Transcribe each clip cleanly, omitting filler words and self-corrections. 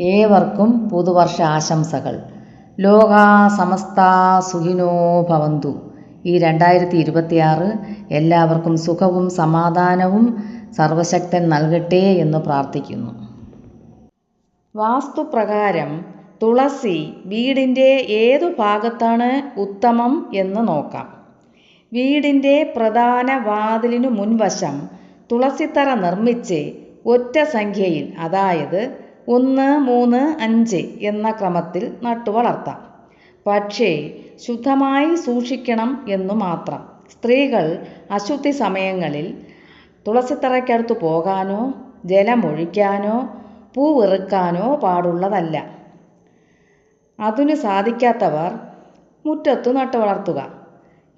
ഏവർക്കും പുതുവർഷ ആശംസകൾ. ലോകാ സമസ്താ സുഖിനോ ഭവന്തു. ഈ 2026 എല്ലാവർക്കും സുഖവും സമാധാനവും സർവശക്തൻ നൽകട്ടെ എന്ന് പ്രാർത്ഥിക്കുന്നു. വാസ്തുപ്രകാരം തുളസി വീടിൻ്റെ ഏതു ഭാഗത്താണ് ഉത്തമം എന്ന് നോക്കാം. വീടിൻ്റെ പ്രധാന വാതിലിനു മുൻവശം തുളസിത്തറ നിർമ്മിച്ച് ഒറ്റ സംഖ്യയിൽ, അതായത് 1, 3, 5 എന്ന ക്രമത്തിൽ നട്ടുവളർത്താം. പക്ഷേ ശുദ്ധമായി സൂക്ഷിക്കണം എന്നു മാത്രം. സ്ത്രീകൾ അശുദ്ധി സമയങ്ങളിൽ തുളസിത്തറയ്ക്കടുത്ത് പോകാനോ ജലമൊഴിക്കാനോ പൂവിറുക്കാനോ പാടുള്ളതല്ല. അതിനു സാധിക്കാത്തവർ മുറ്റത്തു നട്ടുവളർത്തുക.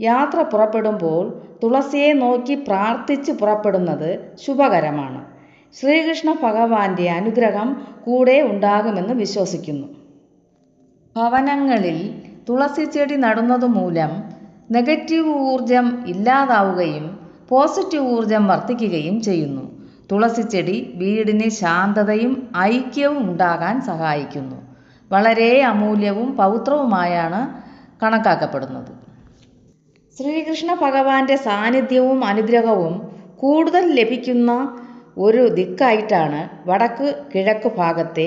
യാത്ര പുറപ്പെടുമ്പോൾ തുളസിയെ നോക്കി പ്രാർത്ഥിച്ച് പുറപ്പെടുന്നത് ശുഭകരമാണ്. ശ്രീകൃഷ്ണ ഭഗവാന്റെ അനുഗ്രഹം കൂടെ ഉണ്ടാകുമെന്ന് വിശ്വസിക്കുന്നു. ഭവനങ്ങളിൽ തുളസി ചെടി നടുന്നതുമൂലം നെഗറ്റീവ് ഊർജം ഇല്ലാതാവുകയും പോസിറ്റീവ് ഊർജം വർദ്ധിക്കുകയും ചെയ്യുന്നു. തുളസിച്ചെടി വീടിന് ശാന്തതയും ഐക്യവും ഉണ്ടാകാൻ സഹായിക്കുന്നു. വളരെ അമൂല്യവും പവിത്രവുമായാണ് കണക്കാക്കപ്പെടുന്നത്. ശ്രീകൃഷ്ണ ഭഗവാന്റെ സാന്നിധ്യവും അനുഗ്രഹവും കൂടുതൽ ലഭിക്കുന്ന ഒരു ദിക്കായിട്ടാണ് വടക്ക് കിഴക്ക് ഭാഗത്തെ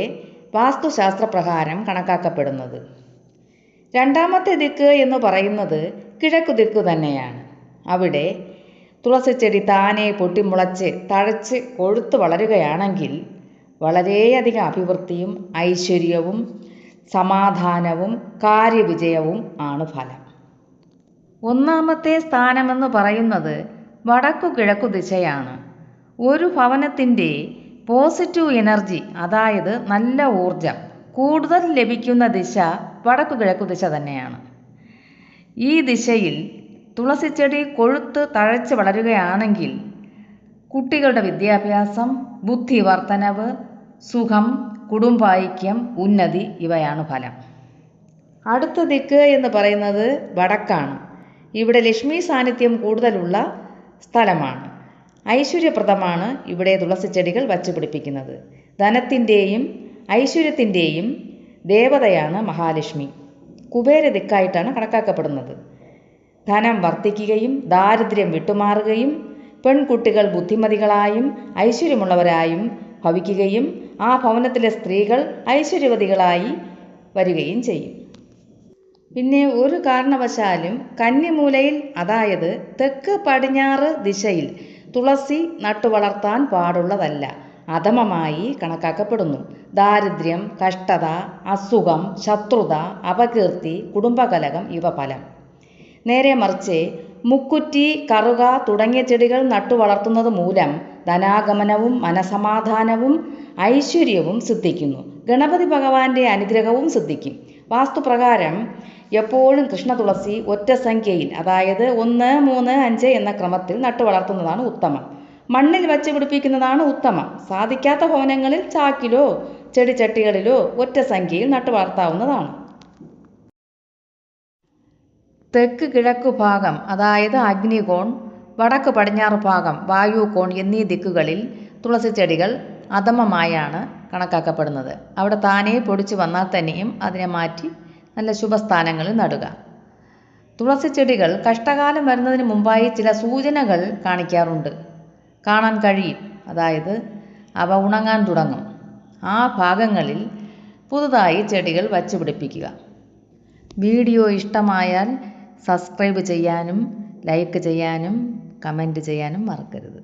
വാസ്തുശാസ്ത്രപ്രകാരം കണക്കാക്കപ്പെടുന്നത്. രണ്ടാമത്തെ ദിക്ക് എന്ന് പറയുന്നത് കിഴക്ക് ദിക്ക് തന്നെയാണ്. അവിടെ തുളസിച്ചെടി താനെ പൊട്ടിമുളച്ച് തഴച്ച് കൊഴുത്ത് വളരുകയാണെങ്കിൽ വളരെയധികം അഭിവൃദ്ധിയും ഐശ്വര്യവും സമാധാനവും കാര്യവിജയവും ആണ് ഫലം. ഒന്നാമത്തെ സ്ഥാനമെന്ന് പറയുന്നത് വടക്കു കിഴക്കു ദിശയാണ്. ഒരു ഭവനത്തിൻ്റെ പോസിറ്റീവ് എനർജി, അതായത് നല്ല ഊർജം കൂടുതൽ ലഭിക്കുന്ന ദിശ വടക്കു കിഴക്കു ദിശ തന്നെയാണ്. ഈ ദിശയിൽ തുളസിച്ചെടി കൊഴുത്ത് തഴച്ച് വളരുകയാണെങ്കിൽ കുട്ടികളുടെ വിദ്യാഭ്യാസം, ബുദ്ധി വർധനവ്, സുഖം, കുടുംബൈക്യം, ഉന്നതി ഇവയാണ് ഫലം. അടുത്ത ദിക്ക് എന്ന് പറയുന്നത് വടക്കാണ്. ഇവിടെ ലക്ഷ്മി സാന്നിധ്യം കൂടുതലുള്ള സ്ഥലമാണ്. ഐശ്വര്യപ്രദമാണ് ഇവിടെ തുളസിച്ചെടികൾ വച്ചു പിടിപ്പിക്കുന്നത്. ധനത്തിൻ്റെയും ഐശ്വര്യത്തിൻ്റെയും ദേവതയാണ് മഹാലക്ഷ്മി. കുബേര ദിക്കായിട്ടാണ് കണക്കാക്കപ്പെടുന്നത്. ധനം വർദ്ധിക്കുകയും ദാരിദ്ര്യം വിട്ടുമാറുകയും പെൺകുട്ടികൾ ബുദ്ധിമതികളായും ഐശ്വര്യമുള്ളവരായും ഭവിക്കുകയും ആ ഭവനത്തിലെ സ്ത്രീകൾ ഐശ്വര്യവതികളായി വരികയും ചെയ്യും. പിന്നെ ഒരു കാരണവശാലും കന്നിമൂലയിൽ, അതായത് തെക്ക് പടിഞ്ഞാറ് ദിശയിൽ തുളസി നട്ടുവളർത്താൻ പാടുള്ളതല്ല. അധമമായി കണക്കാക്കപ്പെടുന്നു. ദാരിദ്ര്യം, കഷ്ടത, അസുഖം, ശത്രുത, അപകീർത്തി, കുടുംബകലഹം ഇവ ഫലം. നേരെ മറിച്ച് മുക്കുറ്റി, കറുക തുടങ്ങിയ ചെടികൾ നട്ടുവളർത്തുന്നത് മൂലം ധനാഗമനവും മനസമാധാനവും ഐശ്വര്യവും സിദ്ധിക്കുന്നു. ഗണപതി ഭഗവാന്റെ അനുഗ്രഹവും സിദ്ധിക്കും. വാസ്തുപ്രകാരം എപ്പോഴും കൃഷ്ണതുളസി ഒറ്റ സംഖ്യയിൽ, അതായത് 1, 3, 5 എന്ന ക്രമത്തിൽ നട്ടുവളർത്തുന്നതാണ് ഉത്തമം. മണ്ണിൽ വച്ച് പിടിപ്പിക്കുന്നതാണ് ഉത്തമം. സാധിക്കാത്ത ഭവനങ്ങളിൽ ചാക്കിലോ ചെടിച്ചട്ടികളിലോ ഒറ്റ സംഖ്യയിൽ നട്ടുവളർത്താവുന്നതാണ്. തെക്ക് കിഴക്ക് ഭാഗം, അതായത് അഗ്നികോൺ, വടക്ക് പടിഞ്ഞാറ് ഭാഗം വായുകോൺ എന്നീ ദിക്കുകളിൽ തുളസിച്ചെടികൾ അധമമായാണ് കണക്കാക്കപ്പെടുന്നത്. അവിടെ താനേ പൊടിച്ചു വന്നാൽ തന്നെയും അതിനെ മാറ്റി നല്ല ശുഭസ്ഥാനങ്ങളിൽ നടുക. തുളസിച്ചെടികൾ കഷ്ടകാലം വരുന്നതിന് മുമ്പായി ചില സൂചനകൾ കാണാൻ കഴിയും. അതായത് അവ ഉണങ്ങാൻ തുടങ്ങും. ആ ഭാഗങ്ങളിൽ പുതുതായി ചെടികൾ വച്ചു പിടിപ്പിക്കുക. വീഡിയോ ഇഷ്ടമായാൽ സബ്സ്ക്രൈബ് ചെയ്യാനും ലൈക്ക് ചെയ്യാനും കമൻറ്റ് ചെയ്യാനും മറക്കരുത്.